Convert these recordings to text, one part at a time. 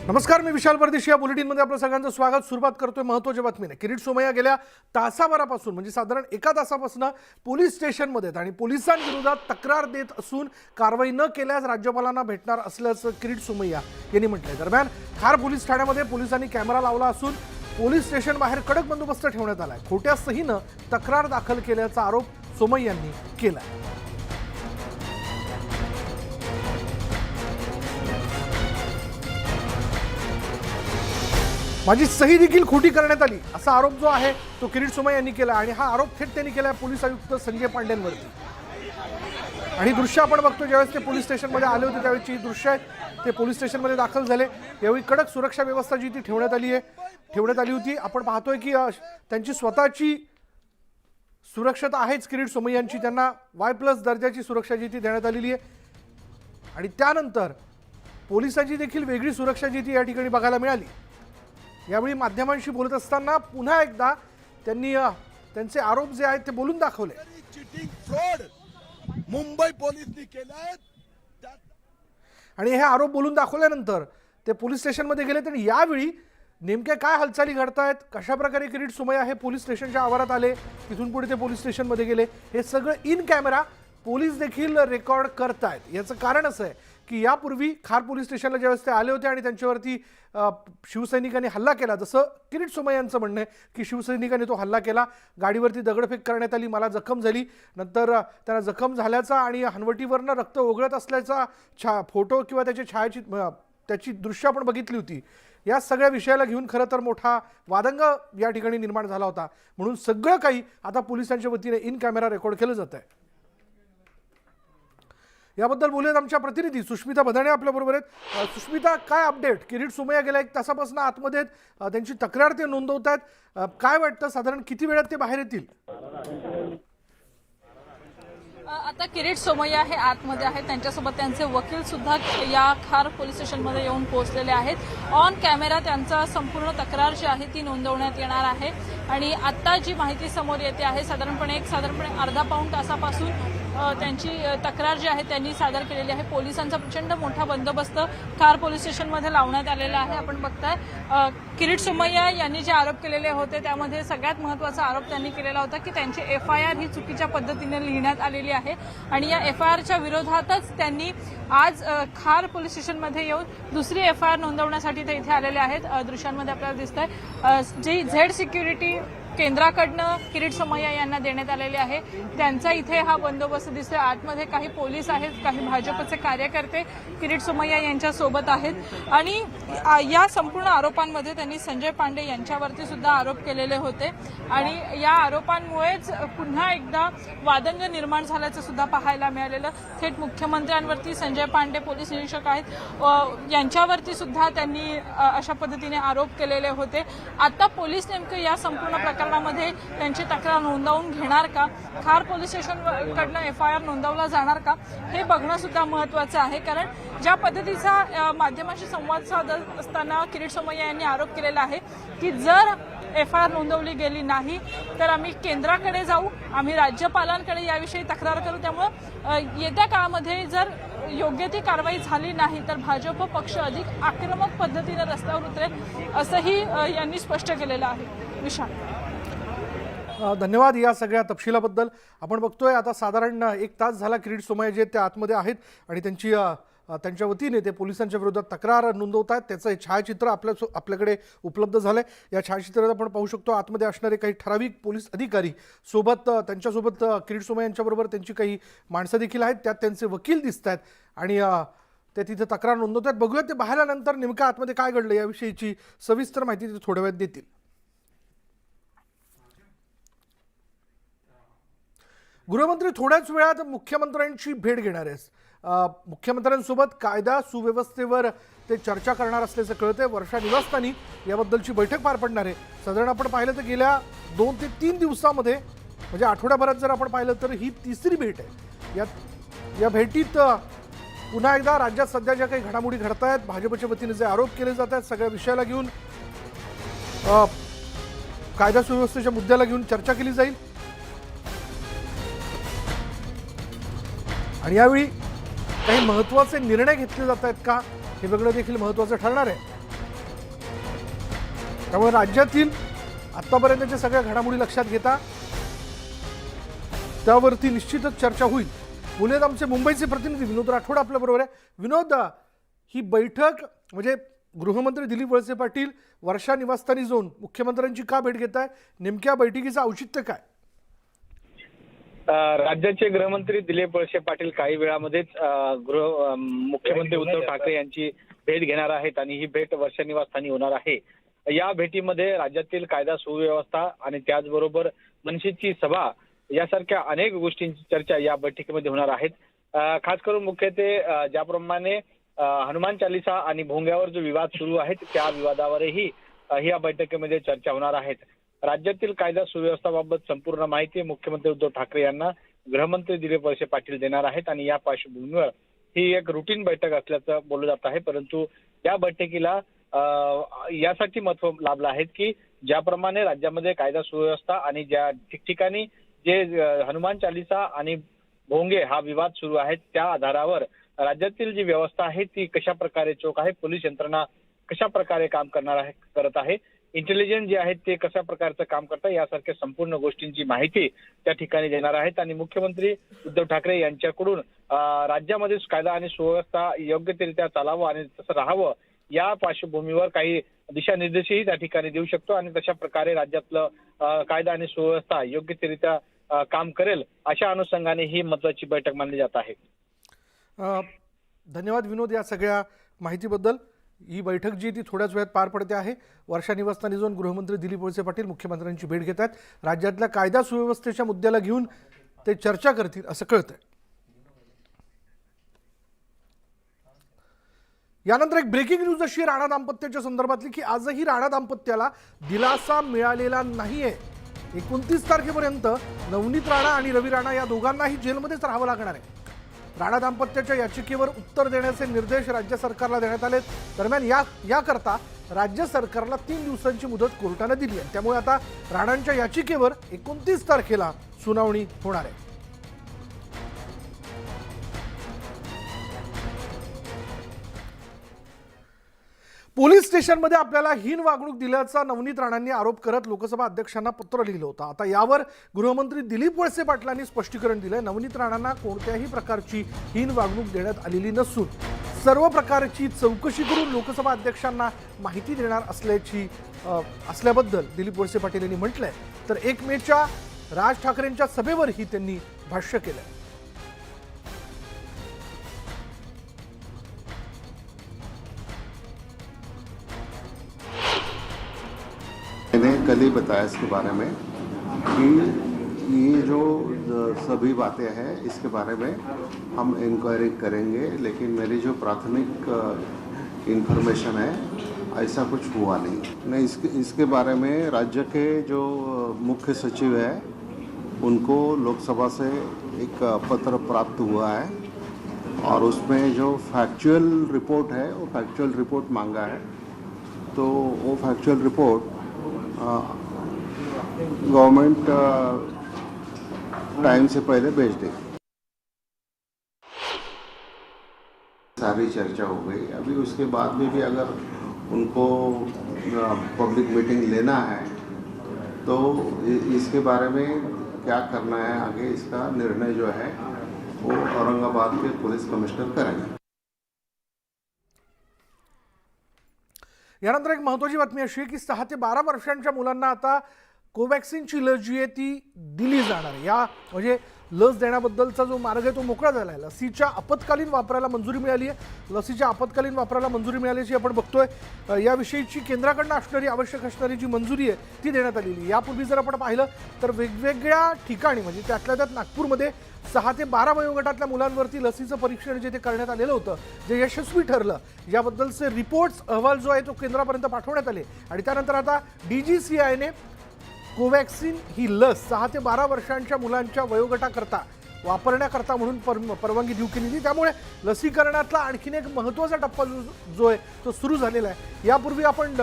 नमस्कार, मी विशाल परदेशी. या बुलेटिनमध्ये आपलं सगळ्यांचं स्वागत. सुरुवात करतोय महत्त्वाच्या बातमीने. किरीट सोमय्या गेल्या तासाभरापासून म्हणजे साधारण एका तासापासून पोलीस स्टेशनमध्ये आणि पोलिसांविरोधात तक्रार देत असून कारवाई न केल्यास राज्यपालांना भेटणार असल्याचं किरीट सोमय्या यांनी म्हटलंय. दरम्यान खार पोलीस ठाण्यामध्ये पोलिसांनी कॅमेरा लावला असून पोलीस स्टेशन बाहेर कडक बंदोबस्त ठेवण्यात आलाय. खोट्या सहीनं तक्रार दाखल केल्याचा आरोप सोमय्या यांनी केलाय. माझी सही देखील खोटी करण्यात आली असा आरोप जो आहे तो किरीट सोमय्या यांनी केला आणि हा आरोप थेट त्यांनी केला पोलीस आयुक्त संजय पांडेंवरती. आणि दृश्य आपण बघतो, ज्यावेळेस ते पोलीस स्टेशनमध्ये आले होते त्यावेळेची दृश्य आहेत. ते पोलीस स्टेशनमध्ये दाखल झाले. यावेळी कडक सुरक्षा व्यवस्था जी ती ठेवण्यात आली होती. आपण पाहतोय की त्यांची स्वतःची सुरक्षता आहेच किरीट सोमय्या यांची. त्यांना Y+ दर्जाची सुरक्षा जी ती देण्यात आलेली आहे. आणि त्यानंतर पोलिसांची देखील वेगळी सुरक्षा जी ती या ठिकाणी बघायला मिळाली. यावेळी माध्यमांशी बोलत असताना पुन्हा एकदा त्यांनी त्यांचे आरोप जे आहेत ते बोलून दाखवले. चीटिंग फ्रॉड मुंबई पोलिसांनी केलाय आणि हे आरोप बोलून दाखवल्यानंतर ते पोलीस स्टेशनमध्ये गेले. आणि यावेळी नेमक्या काय हालचाली घडतायत, कशा प्रकारे किरीट सोमय्या हे पोलीस स्टेशनच्या आवारात आले, तिथून पुढे ते पोलीस स्टेशनमध्ये गेले, हे सगळं इन कॅमेरा पोलीस देखील रेकॉर्ड करतायत. याचं कारण असं आहे की यापूर्वी खार पोलीस स्टेशनला ज्यावेळेस ते आले होते आणि त्यांच्यावरती शिवसैनिकांनी हल्ला केला, जसं किरीट सोमय्या यांचं म्हणणं आहे की शिवसैनिकांनी तो हल्ला केला, गाडीवरती दगडफेक करण्यात आली, मला जखम झाली, नंतर त्यांना जखम झाल्याचा आणि हनवटीवरनं रक्त ओघळत असल्याचा फोटो किंवा त्याची दृश्य आपण बघितली होती. या सगळ्या विषयाला घेऊन खरं तर मोठा वादंग या ठिकाणी निर्माण झाला होता. म्हणून सगळं काही आता पोलिसांच्या वतीने इन कॅमेरा रेकॉर्ड केलं जात आहे. याबद्दल बोलूयात आमच्या प्रतिनिधी सुष्मिता भदाणे आपल्याबरोबर आहेत. सुष्मिता, काय अपडेट? किरीट सोमय्या गेल्या एक तासापासून आतमध्ये आहेत, त्यांची तक्रार ते नोंदवत आहेत. काय वाटतं, साधारण किती वेळात ते बाहेर येतील? आता किरीट सोमय्या हे आतमध्ये आहेत, त्यांच्यासोबत त्यांचे वकील सुद्धा या खार पोलीस स्टेशनमध्ये येऊन पोहोचलेले आहेत. ऑन कॅमेरा त्यांचा संपूर्ण तक्रार जी आहे ती नोंदवण्यात येणार आहे. आणि आता जी माहिती समोर येते आहे, साधारणपणे अर्धा पाऊण तासापासून त्यांची तक्रार जी आहे त्यांनी सादर केलेली आहे. पोलिसांचा प्रचंड मोठा बंदोबस्त खार पोलीस स्टेशनमध्ये लावण्यात आलेला आहे. आपण बघताय किरीट सोमय्या यांनी जे आरोप केलेले होते त्यामध्ये सगळ्यात महत्त्वाचा आरोप त्यांनी केलेला होता की त्यांची FIR ही चुकीच्या पद्धतीने लिहिण्यात आलेली आहे. आणि या FIRच्या विरोधातच त्यांनी आज खार पोलीस स्टेशनमध्ये येऊन दुसरी FIR नोंदवण्यासाठी ते इथे आलेले आहेत. दृश्यांमध्ये आपल्याला दिसतंय जी झेड सिक्युरिटी केंद्राकडनं किरीट सोमय्या यांना देण्यात आलेले आहे. त्यांचा इथे हा बंदोबस्त दिसतोय. आतमध्ये काही पोलीस आहेत, काही भाजपचे कार्यकर्ते किरीट सोमय्या यांच्या सोबत आहेत. आणि या संपूर्ण आरोपांमध्ये त्यांनी संजय पांडे यांच्यावरती सुद्धा आरोप केलेले होते. आणि या आरोपांमुळेच पुन्हा एकदा वादंग निर्माण झाल्याचं सुद्धा पाहायला मिळालेलं. थेट मुख्यमंत्र्यांवरती संजय पांडे पोलीस निरीक्षक आहेत यांच्यावरती सुद्धा त्यांनी अशा पद्धतीने आरोप केलेले होते. आता पोलीस नेमकं या संपूर्ण प्रकरणामध्ये त्यांची तक्रार नोंदवून घेणार का, खार पोलीस स्टेशनकडनं FIR नोंदवला जाणार का, हे बघणं सुद्धा महत्त्वाचं आहे. कारण ज्या पद्धतीचा माध्यमांशी संवाद साधत असताना किरीट सोमय्या यांनी आरोप केलेला आहे की जर FIR नोंदवली गेली नाही तर आम्ही केंद्राकडे जाऊ, आम्ही राज्यपालांकडे याविषयी तक्रार करू. त्यामुळं येत्या काळामध्ये जर योग्य ती कारवाई झाली नाही तर भाजप पक्ष अधिक आक्रमक पद्धतीने रस्त्यावर उतरेल, असंही यांनी स्पष्ट केलेलं आहे. विशाल, धन्यवाद या सगळ्या तपशिलाबद्दल. आपण बघतोय आता साधारण एक तास झाला किरीट सोमय्या जे ते आतमध्ये आहेत आणि त्यांच्या वतीने ते पोलिसांच्या विरोधात तक्रार नोंदवत आहेत. त्याचं छायाचित्र आपल्याकडे उपलब्ध झालंय. या छायाचित्रात आपण पाहू शकतो आतमध्ये असणारे काही ठराविक पोलीस अधिकारी सोबत, त्यांच्यासोबत किरीट सोमय्या यांच्याबरोबर त्यांची काही माणसं देखील आहेत. त्यात त्यांचे वकील दिसत आहेत आणि ते तिथे तक्रार नोंदवत आहेत. बघूयात ते बाहेर आल्यानंतर नेमकं आतमध्ये काय घडलं याविषयीची सविस्तर माहिती ते थोड्या वेळात देतील. गृहमंत्री थोड्याच वेळात मुख्यमंत्र्यांची भेट घेणार आहेत. मुख्यमंत्र्यांसोबत कायदा सुव्यवस्थेवर ते चर्चा करणार असल्याचं कळतंय. वर्षा निवासस्थानी याबद्दलची बैठक पार पडणार आहे. साधारण आपण पाहिलं तर गेल्या 2 ते 3 दिवसामध्ये म्हणजे आठवड्याभरात जर आपण पाहिलं तर ही तिसरी भेट आहे. या भेटीत पुन्हा एकदा राज्यात सध्या ज्या काही घडामोडी घडत आहेत, भाजपच्या वतीने जे आरोप केले जात आहेत, सगळ्या विषयाला घेऊन कायदा सुव्यवस्थेच्या मुद्द्याला घेऊन चर्चा केली जाईल. आणि यावेळी काही महत्त्वाचे निर्णय घेतले जात आहेत का हे बघणं देखील महत्त्वाचं ठरणार आहे. त्यामुळे राज्यातील आतापर्यंतच्या सगळ्या घडामोडी लक्षात घेता त्यावरती निश्चितच चर्चा होईल. बोलूयात आमचे मुंबईचे प्रतिनिधी विनोद राठोड आपल्याबरोबर आहे. विनोद, ही बैठक म्हणजे गृहमंत्री दिलीप वळसे पाटील वर्षा निवासस्थानी जाऊन मुख्यमंत्र्यांची का भेट घेत आहे? नेमक्या बैठकीचं औचित्य काय? राज्याचे गृहमंत्री दिलीप वळसे पाटील काही वेळामध्येच मुख्यमंत्री उद्धव ठाकरे यांची भेट घेणार आहेत आणि ही भेट वर्षा निवासस्थानी होणार आहे. या भेटीमध्ये राज्यातील कायदा सुव्यवस्था आणि त्याचबरोबर मनसेची सभा यासारख्या अनेक गोष्टींची चर्चा या बैठकीमध्ये होणार आहेत. खास करून मुख्यत्वे ज्याप्रमाणे हनुमान चालिसा आणि भोंग्यावर जो विवाद सुरू आहे त्या विवादावरही या बैठकीमध्ये चर्चा होणार आहेत. राज्यातील कायदा सुव्यवस्थेबाबत संपूर्ण माहिती मुख्यमंत्री उद्धव ठाकरे यांना गृहमंत्री दिलीप वळसे पाटील देणार आहेत आणि या पार्श्वभूमीवर ही एक रुटीन बैठक असल्याचं बोललं जात आहे. परंतु या बैठकीला यासाठी महत्व लाभलं आहे की ज्याप्रमाणे राज्यामध्ये कायदा सुव्यवस्था आणि ज्या ठिकठिकाणी जे हनुमान चालिसा आणि भोंगे हा विवाद सुरू आहे त्या आधारावर राज्यातील जी व्यवस्था आहे ती कशा प्रकारे चोख आहे, पोलीस यंत्रणा कशा प्रकारे काम करत आहे, इंटेलिजन्स जे आहेत ते कशा प्रकारचं काम करतात यासारख्या संपूर्ण गोष्टींची माहिती त्या ठिकाणी देणार आहेत. आणि मुख्यमंत्री उद्धव ठाकरे यांच्याकडून राज्यामध्ये कायदा आणि सुव्यवस्था योग्यरित्या चालावं आणि तसं राहावं या पार्श्वभूमीवर काही दिशानिर्देशही त्या ठिकाणी देऊ शकतो आणि तशा प्रकारे राज्यातलं कायदा आणि सुव्यवस्था योग्यरित्या काम करेल अशा अनुषंगाने ही महत्वाची बैठक मानली जात आहे. धन्यवाद विनोद या सगळ्या माहितीबद्दल. ही बैठक जी ती थोड्याच वेळात पार पडते आहे. वर्षा निवासस्थानी जाऊन गृहमंत्री दिलीप वळसे पाटील मुख्यमंत्र्यांची भेट घेत आहेत. राज्यातल्या कायदा सुव्यवस्थेच्या मुद्द्याला घेऊन ते चर्चा करतील असं कळतंय. यानंतर एक ब्रेकिंग न्यूज अशी राणा दाम्पत्याच्या संदर्भातली की आजही राणा दाम्पत्याला दिलासा मिळालेला नाहीये. 29 तारखेपर्यंत नवनीत राणा आणि रवी राणा या दोघांनाही जेलमध्येच राहावं लागणार आहे. राणा दाम्पत्याच्या याचिकेवर उत्तर देण्याचे निर्देश राज्य सरकारला देण्यात आले. दरम्यान याकरता राज्य सरकारला 3 दिवसांची मुदत कोर्टाने दिली आहे. त्यामुळे आता राणांच्या याचिकेवर 29 तारखेला सुनावणी होणार आहे. पोलीस स्टेशनमध्ये आपल्याला हीन वागणूक दिल्याचा नवनीत राणांनी आरोप करत लोकसभा अध्यक्षांना पत्र लिहिलं होतं. आता यावर गृहमंत्री दिलीप वळसे पाटलांनी स्पष्टीकरण दिलंय. नवनीत राणांना कोणत्याही प्रकारची हीन वागणूक देण्यात आलेली नसून सर्व प्रकारची चौकशी करून लोकसभा अध्यक्षांना माहिती देणार असल्याबद्दल दिलीप वळसे पाटील यांनी म्हटलंय. तर 1 मेच्या राज ठाकरेंच्या सभेवरही त्यांनी भाष्य केलंय. मैंने कल ही बताया इसके बारे में कि ये जो सभी बातें हैं इसके बारे में हम इंक्वायरी करेंगे, लेकिन मेरी जो प्राथमिक इंफॉर्मेशन है ऐसा कुछ हुआ नहीं। इसके बारे में राज्य के जो मुख्य सचिव है उनको लोकसभा से एक पत्र प्राप्त हुआ है और उसमें जो फैक्चुअल रिपोर्ट है वो फैक्चुअल रिपोर्ट मांगा है। तो वो फैक्चुअल रिपोर्ट गवर्नमेंट टाइम से पहले भेज दे। सारी चर्चा हो गई। अभी उसके बाद में भी अगर उनको पब्लिक मीटिंग लेना है तो इसके बारे में क्या करना है आगे, इसका निर्णय जो है वो औरंगाबाद के पुलिस कमिश्नर करेंगे। यानंतर एक महत्त्वाची बातमी अशी आहे की 6 ते 12 वर्षांच्या मुलांना आता कोवॅक्सिनची लस जी आहे ती दिली जाणार आहे. या म्हणजे लस देण्याबद्दलचा जो मार्ग आहे तो मोकळा झाला आहे. लसीच्या आपत्कालीन वापराला मंजुरी मिळाली आहे. लसीच्या आपत्कालीन वापराला मंजुरी मिळाल्याची आपण बघतोय. याविषयीची केंद्राकडून असणारी आवश्यक असणारी जी मंजुरी आहे ती देण्यात आलेली आहे. यापूर्वी जर आपण पाहिलं तर वेगवेगळ्या ठिकाणी म्हणजे त्यातल्या त्यात नागपूरमध्ये 6 ते 12 वयोगटातल्या मुलांवरती लसीचं परीक्षण जे ते करण्यात आलेलं होतं जे यशस्वी ठरलं. याबद्दलचे रिपोर्ट्स अहवाल जो आहे तो केंद्रापर्यंत पाठवण्यात आले आणि त्यानंतर आता DGCIने कोवॅक्सिन ही लस 6 ते 12 वर्षांच्या मुलांच्या वयोगटाकरता वापरण्याकरता म्हणून परवानगी देऊ केलेली. त्यामुळे लसीकरणातला आणखीन एक महत्त्वाचा टप्पा जो आहे तो सुरू झालेला आहे. यापूर्वी आपण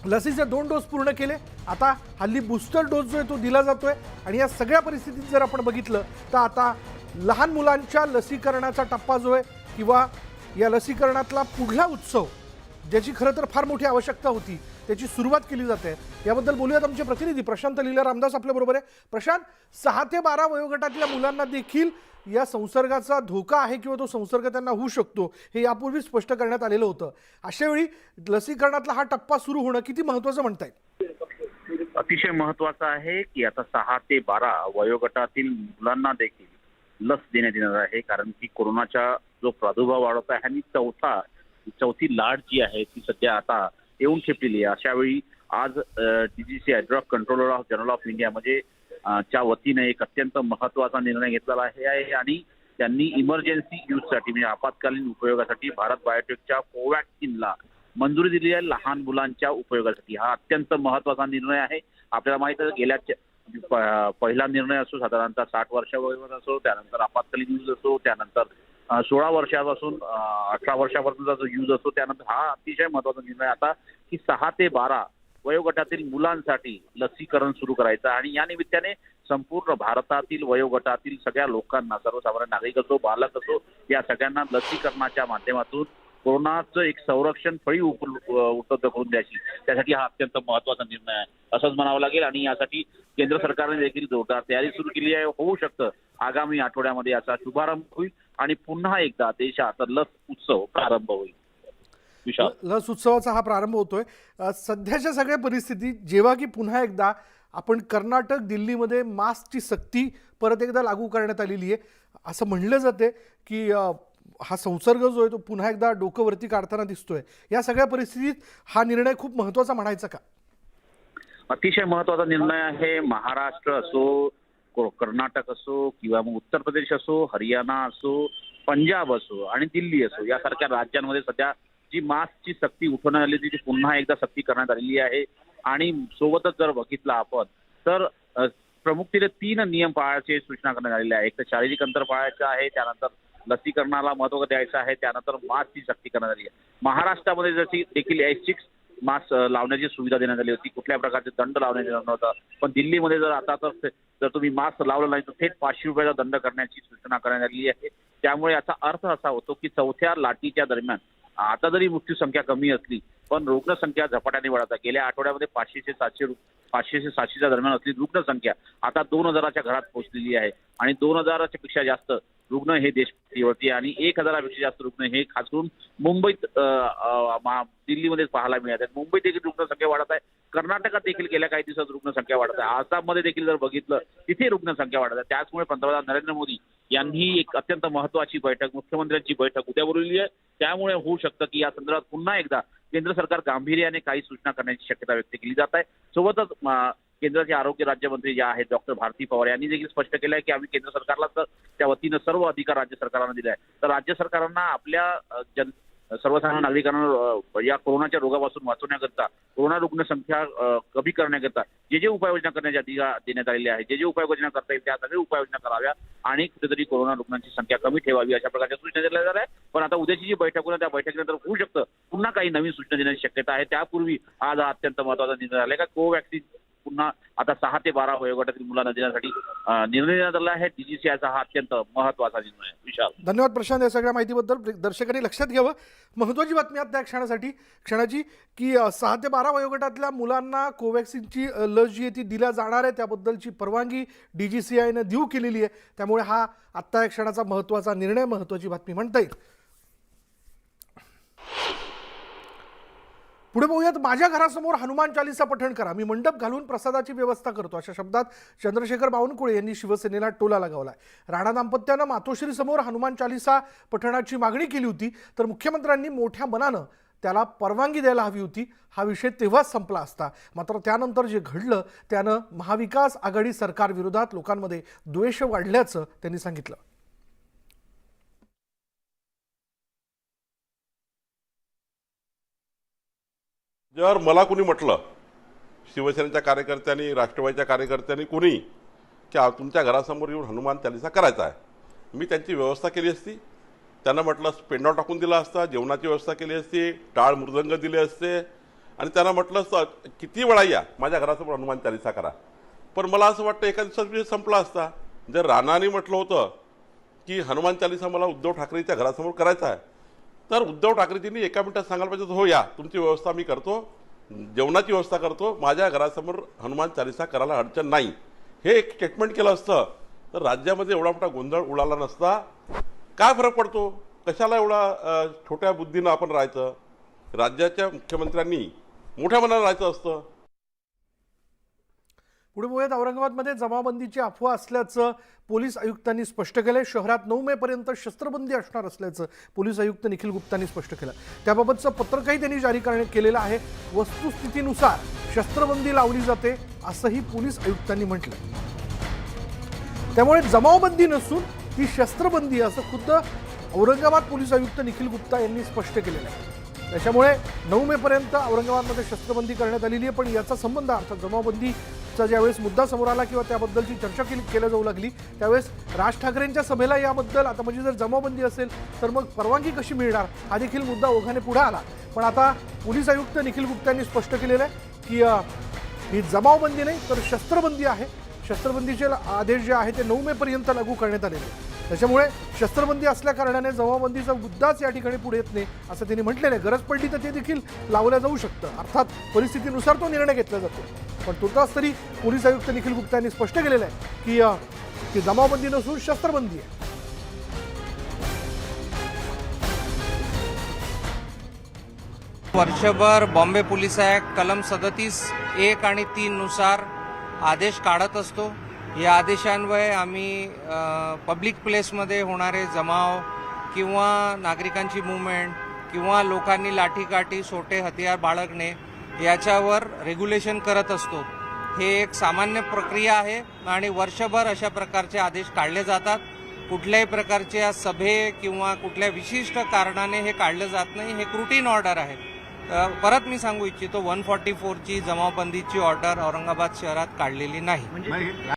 लसीचे 2 डोस पूर्ण केले. आता हल्ली बूस्टर डोस जो आहे तो दिला जातोय आणि या सगळ्या परिस्थितीत जर आपण बघितलं तर आता लहान मुलांच्या लसीकरणाचा टप्पा जो आहे किंवा या लसीकरणातला पुढला उत्सव ज्याची खरं तर फार मोठी आवश्यकता होती त्याची सुरुवात केली जाते. याबद्दल बोलूयात. आमचे प्रतिनिधी प्रशांत लीला रामदास आपल्याबरोबर आहे. प्रशांत, 6 ते 12 वयोगटातल्या मुलांना देखील या संसर्गाचा धोका आहे किंवा तो संसर्ग त्यांना होऊ शकतो हे यापूर्वी स्पष्ट करण्यात आलेलं होतं. अशावेळी लसीकरणातला हा टप्पा सुरू होणं किती महत्त्वाचं म्हणता येईल? अतिशय महत्वाचं आहे की आता 6 ते 12 वयोगटातील मुलांना देखील लस देण्यात येणार आहे. कारण की कोरोनाचा जो प्रादुर्भाव वाढत आहे आणि चौथी लाट जी आहे ती सध्या आता येऊन ठेपलेली आहे. अशा वेळी आज DGCI drug controller of general of India म्हणजे च्या वतीने एक अत्यंत महत्वाचा निर्णय घेतलेला आहे आणि त्यांनी इमर्जन्सी यूजसाठी म्हणजे आपत्कालीन उपयोगासाठी भारत बायोटेकच्या कोवॅक्सिनला मंजुरी दिली आहे लहान मुलांच्या उपयोगासाठी. हा अत्यंत महत्वाचा निर्णय आहे. आपल्याला माहित आहे गेल्या पहिला निर्णय असो साधारणतः 60 वर्षावर असो, त्यानंतर आपत्कालीन यूज असो, त्यानंतर 16 वर्षापासून 18 वर्षापर्यंतचा जो यूज असतो, त्यानंतर हा अतिशय महत्वाचा निर्णय आता की 6 ते 12 वयोगटातील मुलांसाठी लसीकरण सुरू करायचं आणि या निमित्ताने संपूर्ण भारतातील वयोगटातील सगळ्या लोकांना, सर्वसामान्य नागरिक असो, बालक असो, या सगळ्यांना लसीकरणाच्या माध्यमातून कोरोनाचं एक संरक्षण फळी उपलब्ध करून द्यायची, त्यासाठी हा अत्यंत महत्वाचा निर्णय आहे असंच म्हणावं लागेल. आणि यासाठी केंद्र सरकारने देखील जोरदार तयारी सुरू केली आहे. होऊ शकतं आगामी आठवड्यामध्ये याचा शुभारंभ होईल आणि पुन्हा एकदा देशात लस उत्सव प्रारंभ होईल. लस उत्सवाचा हा प्रारंभ होतोय. सध्याच्या सगळ्या परिस्थितीत जेव्हा की पुन्हा एकदा आपण कर्नाटक, दिल्लीमध्ये मास्कची सक्ती परत एकदा लागू करण्यात आलेली आहे, असं म्हणलं जाते की हा संसर्ग जो आहे तो पुन्हा एकदा डोकं वरती काढताना दिसतोय. या सगळ्या परिस्थितीत हा निर्णय खूप महत्वाचा म्हणायचा का? अतिशय महत्वाचा निर्णय आहे. महाराष्ट्र असो, कर्नाटक असो किंवा मग उत्तर प्रदेश असो, हरियाणा असो, पंजाब असो आणि दिल्ली असो, यासारख्या राज्यांमध्ये सध्या जी मास्कची सक्ती उठवण्यात आली ती पुन्हा एकदा सक्ती करण्यात आलेली आहे. आणि सोबतच जर बघितलं आपण तर प्रमुखतेने 3 नियम पाळायची सूचना करण्यात आलेली आहे. एक तर शारीरिक अंतर पाळायचं आहे, त्यानंतर लसीकरणाला महत्त्व द्यायचं आहे, त्यानंतर मास्कची सक्ती करण्यात आली आहे. महाराष्ट्रामध्ये जशी देखील ऐच्छिक मास्क लावण्याची सुविधा देण्यात आली होती, कुठल्या प्रकारचे दंड लावण्यात येणार नव्हता. पण दिल्लीमध्ये जर तुम्ही मास्क लावलं नाही तर थेट 500 रुपयाचा दंड करण्याची सूचना करण्यात आली आहे. त्यामुळे याचा अर्थ असा होतो की चौथ्या लाटेच्या दरम्यान आता जरी मृत्यू संख्या कमी असली पण रुग्णसंख्या झपाट्याने वाढत आहे. गेल्या आठवड्यामध्ये 500 ते 700च्या दरम्यान असली रुग्णसंख्या आता 2000च्या घरात पोहोचलेली आहे आणि 2000च्या पेक्षा जास्त रुग्ण हे देशपातळीवरती आणि 1000पेक्षा जास्त रुग्ण हे खास करून मुंबईत दिल्लीमध्ये पाहायला मिळत आहेत. मुंबईत देखील रुग्णसंख्या वाढत आहे. कर्नाटकात देखील गेल्या काही दिवसात रुग्णसंख्या वाढत आहे. आसाममध्ये देखील जर बघितलं तिथे रुग्णसंख्या वाढत आहे. त्याचमुळे पंतप्रधान नरेंद्र मोदी यांनी एक अत्यंत महत्वाची बैठक, मुख्यमंत्र्यांची बैठक उद्या बोलवली आहे. त्यामुळे होऊ शकतं की या संदर्भात पुन्हा एकदा केंद्र सरकार गांभीर्याने काही सूचना करण्याची शक्यता व्यक्त केली जात आहे. सोबतच केंद्राचे आरोग्य राज्यमंत्री जे आहेत डॉक्टर भारती पवार यांनी देखील स्पष्ट केलं आहे की आम्ही केंद्र सरकारला तर त्या वतीनं सर्व अधिकार राज्य सरकारांना दिले आहे. तर राज्य सरकारांना आपल्या सर्वसामान्य नागरिकांना या कोरोनाच्या रोगापासून वाचवण्याकरता, कोरोना रुग्णसंख्या कमी करण्याकरता जे उपाययोजना करण्याचे अधिकार देण्यात आलेले आहेत, जे उपाययोजना करता येईल त्या सगळ्या उपाययोजना कराव्या आणि कुठेतरी कोरोना रुग्णांची संख्या कमी ठेवावी अशा प्रकारच्या सूचना दिल्या जात आहेत. पण आता उद्याची जी बैठक होणार त्या बैठकीनंतर होऊ शकतं पुन्हा काही नवीन सूचना देण्याची शक्यता आहे. त्यापूर्वी आज हा अत्यंत महत्वाचा निर्णय झाला का कोवॅक्सिन पुन्हा आता 6 ते 12 वयोगटातील मुलांना देण्यासाठी निर्णय देण्यात आला आहे. DGCIचा हा अत्यंत महत्वाचा निर्णय आहे. विशाल, धन्यवाद प्रशांत या सगळ्या माहितीबद्दल. दर्शकांनी लक्षात घ्यावं, महत्त्वाची बातमी आता त्या क्षणाची की 6 ते 12 वयोगटातल्या मुलांना कोवॅक्सिनची लस जी आहे ती दिल्या जाणार आहे, त्याबद्दलची परवानगी DGCIनं देऊ केलेली आहे. त्यामुळे हा आत्ता या क्षणाचा महत्त्वाचा निर्णय, महत्त्वाची बातमी म्हणता येईल. पुढे पाहूयात. माझ्या घरासमोर हनुमान चालीसा पठण करा, मी मंडप घालून प्रसादाची व्यवस्था करतो, अशा शब्दात चंद्रशेखर बावनकुळे यांनी शिवसेनेला टोला लगावलाय. राणा दाम्पत्यानं मातोश्रीसमोर हनुमान चालीसा पठणाची मागणी केली होती तर मुख्यमंत्र्यांनी मोठ्या मनानं त्याला परवानगी द्यायला हवी होती. हा विषय तेव्हाच संपला असता. मात्र त्यानंतर जे घडलं त्यानं महाविकास आघाडी सरकारविरोधात लोकांमध्ये द्वेष वाढल्याचं त्यांनी सांगितलं. जर मला कुणी म्हटलं, शिवसेनेच्या कार्यकर्त्यांनी, राष्ट्रवादीच्या कार्यकर्त्यांनी कुणी, की तुमच्या घरासमोर येऊन हनुमान चालीसा करायचा आहे, मी त्यांची व्यवस्था केली असती. त्यांना म्हटलं पेंडॉल टाकून दिला असता, जेवणाची व्यवस्था केली असती, टाळ मृदंग दिले असते आणि त्यांना म्हटलं किती वेळा या माझ्या घरासमोर हनुमान चालीसा करा. पण मला असं वाटतं एका दिवसात विषय संपला असता. जर राणाने म्हटलं होतं की हनुमान चालीसा मला उद्धव ठाकरेच्या घरासमोर करायचा आहे तर उद्धव ठाकरेजींनी एका मिनिटात सांगायला पाहिजे, हो या तुमची व्यवस्था मी करतो, जेवणाची व्यवस्था करतो, माझ्या घरासमोर हनुमान चालीसा करायला अडचण नाही, हे एक स्टेटमेंट केलं असतं तर राज्यामध्ये एवढा मोठा गोंधळ उडाला नसता. काय फरक पडतो, कशाला एवढा छोट्या बुद्धीनं आपण राहायचं. राज्याच्या मुख्यमंत्र्यांनी मोठ्या मनानं राहायचं असतं. पुढे बोलत औरंगाबादमध्ये जमावबंदीची अफवा असल्याचं पोलीस आयुक्तांनी स्पष्ट केलंय. शहरात 9 मे पर्यंत शस्त्रबंदी असणार असल्याचं पोलीस आयुक्त निखिल गुप्तांनी स्पष्ट केलं. त्याबाबतचं पत्रकही त्यांनी जारी केलेलं आहे. वस्तुस्थितीनुसार शस्त्रबंदी लावली जाते असंही पोलीस आयुक्तांनी म्हटलं. त्यामुळे जमावबंदी नसून ही शस्त्रबंदी असं खुद्द औरंगाबाद पोलीस आयुक्त निखिल गुप्ता यांनी स्पष्ट केलेलं आहे. त्याच्यामुळे 9 मे पर्यंत औरंगाबादमध्ये शस्त्रबंदी करण्यात आलेली आहे. पण याचा संबंध अर्थात जमावबंदीचा ज्यावेळेस मुद्दा समोर आला किंवा त्याबद्दलची चर्चा केली जाऊ लागली त्यावेळेस राज ठाकरेंच्या सभेला याबद्दल आता म्हणजे जर जमावबंदी असेल तर मग परवानगी कशी मिळणार हा देखील मुद्दा ओघाने पुढे आला. पण आता पोलीस आयुक्त निखिल गुप्ता यांनी स्पष्ट केलेलं आहे की ही जमावबंदी नाही तर शस्त्रबंदी आहे. शस्त्रबंदीचे आदेश जे आहे ते 9 मे पर्यंत लागू करण्यात आलेले आहे. त्याच्यामुळे शस्त्रबंदी असल्या कारणाने जमावबंदीचा मुद्दाच या ठिकाणी पुढे येत नाही असं त्यांनी म्हटलेलं आहे. गरज पडली तर ते देखील लावलं जाऊ शकतं. अर्थात परिस्थितीनुसार तो निर्णय घेतला जातो. पण तुर्तास तरी पोलीस आयुक्त निखिल गुप्ता यांनी स्पष्ट केलेलं आहे की जमावबंदी नसून शस्त्रबंदी आहे. वर्षभर बॉम्बे पोलीस ॲक्ट कलम 37(1) आणि 3 नुसार आदेश काढत असतो. या आदेशान्वये आम्ही पब्लिक प्लेसमध्ये होणारे जमाव किंवा नागरिकांची मूवमेंट किंवा लोकांनी लाठीकाठी सोटे हत्यार बाळगणे याच्यावर रेग्युलेशन करत असतो. हे एक सामान्य प्रक्रिया आहे आणि वर्षभर अशा प्रकारचे आदेश काढले जातात. कुठल्याही प्रकारच्या सभे किंवा कुठल्या विशिष्ट कारणाने हे काढलं जात नाही. हे रूटीन ऑर्डर आहे. परत मी सांगू इच्छितो 144ची जमावबंदीची ऑर्डर औरंगाबाद शहरात काढलेली नाही.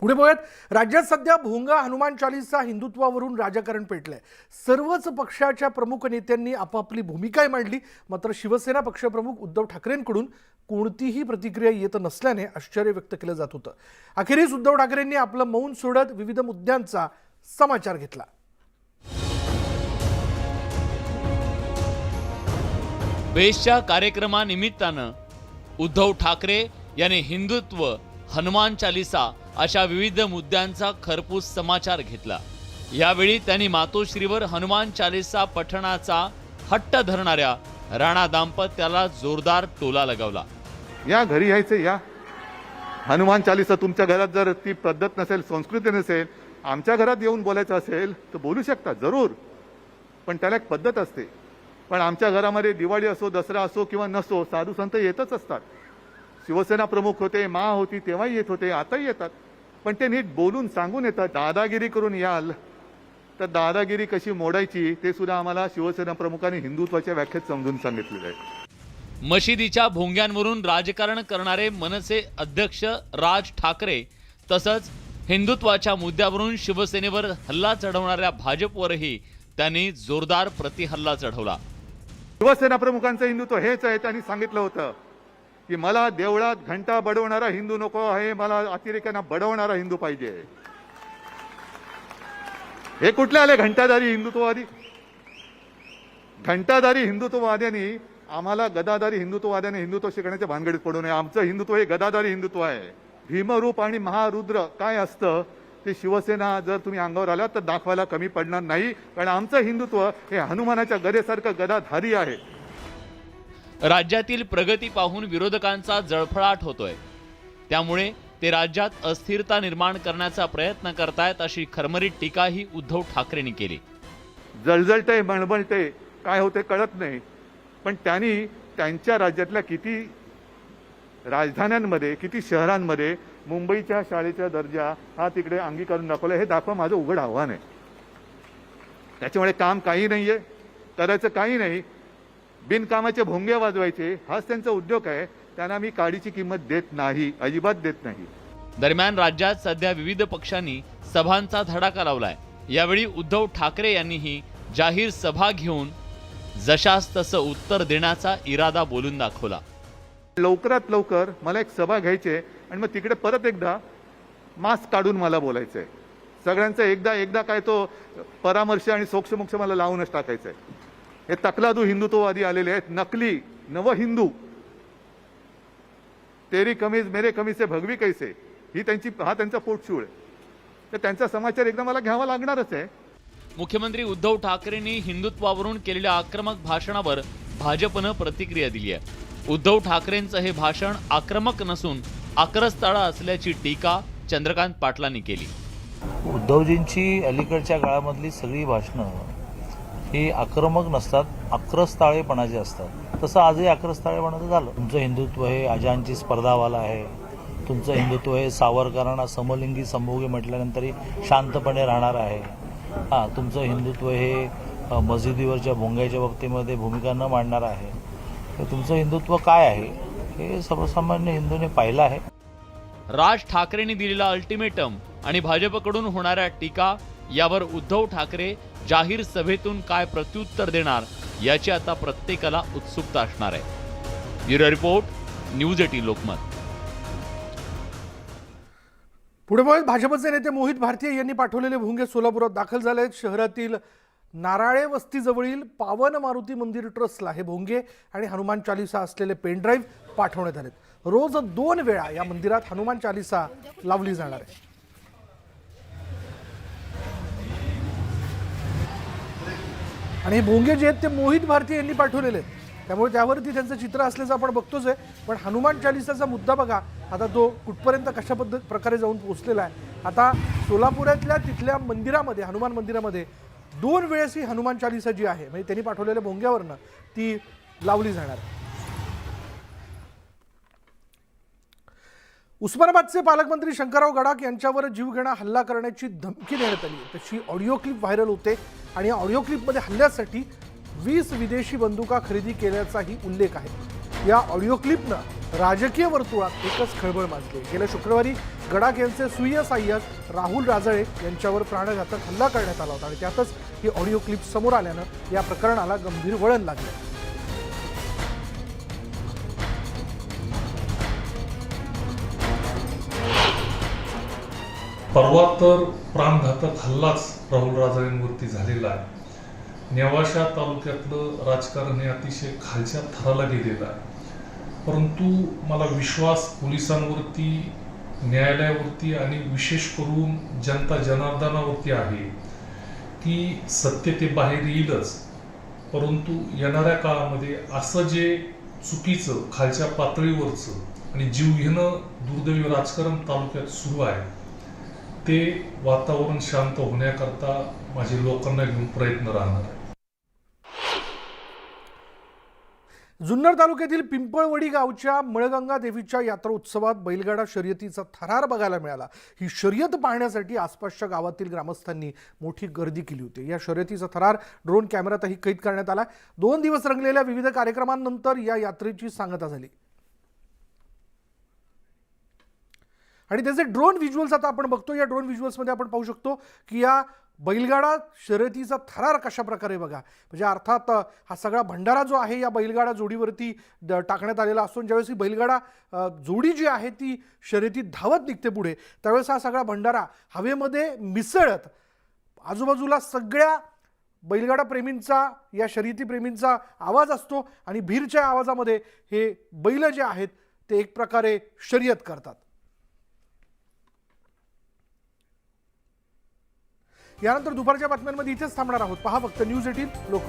पुढे बोलत राज्यात सध्या भोंगा हनुमान चालीसा हिंदुत्वावरून राजकारण पेटलंय. सर्वच पक्षाच्या प्रमुख नेत्यांनी आपापली भूमिका मांडली. मात्र शिवसेना पक्षप्रमुख उद्धव ठाकरेंकडून कोणतीही प्रतिक्रिया येत नसल्याने आश्चर्य व्यक्त केलं जात होतं. अखेरीस उद्धव ठाकरेंनी आपलं मौन सोडत विविध मुद्द्यांचा समाचार घेतला. बेस्टच्या कार्यक्रमानिमित्तानं उद्धव ठाकरे यांनी हिंदुत्व, हनुमान चालीसा अशा विविध मुद्द्यांचा खरपूस समाचार घेतला. यावेळी त्यांनी मातोश्रीवर हनुमान चालीसा पठणाचा हट्ट धरणाऱ्या राणा दाम्पत्याला जोरदार टोला लगावला. या घरी यायचे, या हनुमान चालीसा तुमच्या घरात जर ती पद्धत नसेल, संस्कृती नसेल, आमच्या घरात येऊन बोलायचं असेल तर बोलू शकता जरूर, पण त्याला एक पद्धत असते. पण आमच्या घरामध्ये दिवाळी असो, दसरा असो किंवा नसो, साधू संत येतच असतात. शिवसेना प्रमुख होते, मा होती तेव्हाही येत होते, आताही येतात. पण ते नीट बोलून सांगून येतात. दादागिरी करून याल तर दादागिरी कशी मोडायची ते सुद्धा आम्हाला शिवसेना प्रमुखांनी हिंदुत्वाच्या व्याख्येत समजून सांगितलेलं आहे. मशिदीच्या भोंग्यांवरून राजकारण करणारे मनसे अध्यक्ष राज ठाकरे तसंच हिंदुत्वाच्या मुद्द्यावरून शिवसेनेवर हल्ला चढवणाऱ्या भाजपवरही त्यांनी जोरदार प्रतिहल्ला चढवला. शिवसेना प्रमुखांचं हिंदुत्व हेच आहे. त्यांनी सांगितलं होतं की मला देवळात घंटा बडवणारा हिंदू नको आहे, मला अतिरेक्यांना बडवणारा हिंदू पाहिजे. हे कुठले आले घंटाधारी हिंदुत्ववादी? घंटाधारी हिंदुत्ववाद्यांनी आम्हाला गदाधारी हिंदुत्ववाद्याने हिंदुत्व शिकण्याच्या भानगडीत पडू नये. आमचं हिंदुत्व हे गदाधारी हिंदुत्व आहे. भीमरूप आणि महारुद्र काय असतं ते शिवसेना जर तुम्ही अंगावर आला तर दाखवायला कमी पडणार नाही. कारण आमचं हिंदुत्व हे हनुमानाच्या गदेसारखं गदाधारी आहे. राज्यातील प्रगती पाहून विरोधकांचा जळफळाट होतोय. त्यामुळे ते राज्यात अस्थिरता निर्माण करण्याचा प्रयत्न करतायत अशी खरमरीत टीकाही उद्धव ठाकरेंनी केली. जळजळते, मळमळते, काय होते कळत नाही. पण त्यांनी त्यांच्या राज्यातल्या किती राजधान्यांमध्ये, किती शहरांमध्ये मुंबईच्या शाळेचा दर्जा हा तिकडे अंगीकारून दाखवला. हे दाखवा माझं उघड आव्हान आहे. त्याच्यामुळे काम काही नाहीये, करायचं काही नाही. बिनकामाचे भोंगे वाजवायचे हाच त्यांचा उद्योग आहे. त्यांना मी काडीची किंमत देत नाही, अजिबात देत नाही. दरम्यान राज्यात सध्या विविध पक्षांनी सभांचा धडाका लावलाय. यावेळी उद्धव ठाकरे यांनीही जाहीर सभा घेऊन जशास तसं उत्तर देण्याचा इरादा बोलून दाखवला. लवकरात लवकर मला एक सभा घ्यायची आहे आणि मग तिकडे परत एकदा मास्क काढून मला बोलायचंय. सगळ्यांचं एकदा काय तो परामर्श आणि सोक्षमोक्ष मला लावूनच टाकायचं आहे. हे तकलादू हिंदुत्ववादी आलेले आहेत, नकली नव हिंदू. तेरी कमीज मेरे कमीज से भगवी कैसे, हा त्यांचा पोटशूळ आहे. तर त्यांचा समाचार एकदा मला घ्यावा लागणारच आहे. मुख्यमंत्री उद्धव ठाकरेंनी हिंदुत्वावरून केलेल्या आक्रमक भाषणावर भाजपनं प्रतिक्रिया दिली आहे. उद्धव ठाकरेंचं हे भाषण आक्रमक नसून आक्रस्ताळा असल्याची टीका चंद्रकांत पाटलांनी केली. उद्धवजींची अलीकडच्या काळामधली सगळी भाषणं ही आक्रमक नसतात, आक्रस्ताळेपणाची असतात. तसं आजही आक्रस्ताळेपणाचं झालं. तुमचं हिंदुत्व हे अजांची स्पर्धावाला आहे, तुमचं हिंदुत्व हे सावरकरांना समलिंगी संभोगी म्हटल्यानंतरही शांतपणे राहणार आहे. तुमचं हिंदुत्व हे मशिदीवरच्या भोंग्याच्या बाबतीमध्ये भूमिका न मांडणार आहे. तर तुमचं हिंदुत्व काय आहे हे सर्वसामान्य हिंदूने पाहिलं आहे. राज ठाकरेंनी दिलेला अल्टिमेटम आणि भाजपकडून होणाऱ्या टीका यावर उद्धव ठाकरे जाहीर सभेतून काय प्रत्युत्तर देणार याची आता प्रत्येकाला उत्सुकता असणार आहे. Bureau report, news 18 Lokmat. पुढे बघत भाजपचे नेते मोहित भारतीय यांनी पाठवलेले भोंगे सोलापुरात दाखल झाले आहेत. शहरातील नाराळे वस्तीजवळील पावन मारुती मंदिर ट्रस्टला हे भोंगे आणि हनुमान चालिसा असलेले पेनड्राईव्ह पाठवण्यात आलेत. रोज 2 वेळा या मंदिरात हनुमान चालिसा लावली जाणार आहे. आणि हे भोंगे जे आहेत ते मोहित भारतीय यांनी पाठवलेले आहेत, त्यामुळे त्यावरती त्यांचं चित्र असल्याचं आपण बघतोच आहे. पण हनुमान चालिसाचा मुद्दा बघा आता तो कुठपर्यंत कशा प्रकारे जाऊन पोहोचलेला आहे. आता सोलापुरातल्या तिथल्या मंदिरामध्ये, हनुमान मंदिरामध्ये 2 वेळेस ही हनुमान चालिसा जी आहे म्हणजे त्यांनी पाठवलेल्या भोंग्यावरनं ती लावली जाणार आहे. उस्मानाबादचे पालकमंत्री शंकरराव गडाख यांच्यावर जीवघेणा हल्ला करण्याची धमकी देण्यात आली. त्याची ऑडिओ क्लिप व्हायरल होते आणि या ऑडिओ क्लिपमध्ये हल्ल्यासाठी 20 विदेशी बंदुका खरेदी केल्याचाही उल्लेख आहे. या ऑडिओ क्लिपनं राजकीय वर्तुळात एकच खळबळ माजली. गेल्या शुक्रवारी गडाख यांचे स्वीय सहाय्यक राहुल राजळे यांच्यावर प्राणघातक हल्ला करण्यात आला होता आणि त्यातच ही ऑडिओ क्लिप समोर आल्यानं या प्रकरणाला गंभीर वळण लागलं. परवा तर प्राणघातक हल्लाच राहुल राजळेंवरती झालेला आहे. नेवाशा तालुक्यातलं राजकारण हे अतिशय खालच्या थराला गेलेलं आहे. परंतु मला विश्वास पोलिसांवरती, न्यायालयावरती आणि विशेष करून जनता जनार्दनावरती आहे की सत्य ते बाहेर येईलच. परंतु येणाऱ्या काळामध्ये असं जे चुकीचं खालच्या पातळीवरचं आणि जीवघेणं दुर्दैवी राजकारण तालुक्यात सुरू आहे ते वातावरण शांत होण्याकरता माझे लोकांना घेऊन प्रयत्न राहणार आहे. जुन्नर तालुक्यातील पिंपळवडी गावच्या मळगंगा देवीच्या यात्रा उत्सवात बैलगाडा शर्यतीचा थरार बघायला मिळाला. ही शर्यत पाहण्यासाठी आसपासच्या गावातील ग्रामस्थांनी मोठी गर्दी केली होती. या शर्यतीचा थरार ड्रोन कॅमेऱ्यातही कैद करण्यात आला. 2 दिवस रंगलेल्या विविध कार्यक्रमांनंतर या यात्रेची सांगता झाली आणि त्याचे ड्रोन व्हिज्युअल्स आता आपण बघतो. या ड्रोन व्हिज्युअल्समध्ये आपण पाहू शकतो की या बैलगाडा शर्यतीचा थरार कशा प्रकारे बघा. म्हणजे अर्थात हा सगळा भंडारा जो आहे या बैलगाडा जोडीवरती टाकण्यात आलेला असतो. ज्यावेळेस ही बैलगाडा जोडी जी आहे ती शर्यतीत धावत निघते पुढे, त्यावेळेस हा सगळा भंडारा हवेमध्ये मिसळत आजूबाजूला सगळ्या बैलगाडा प्रेमींचा, या शर्यती प्रेमींचा आवाज असतो आणि भीरच्या आवाजामध्ये हे बैल जे आहेत ते एक प्रकारे शर्यत करतात. यानंतर दुपारच्या बातम्यांमध्ये इथेच थांबणार आहोत. पहा फक्त न्यूज 18 लोक.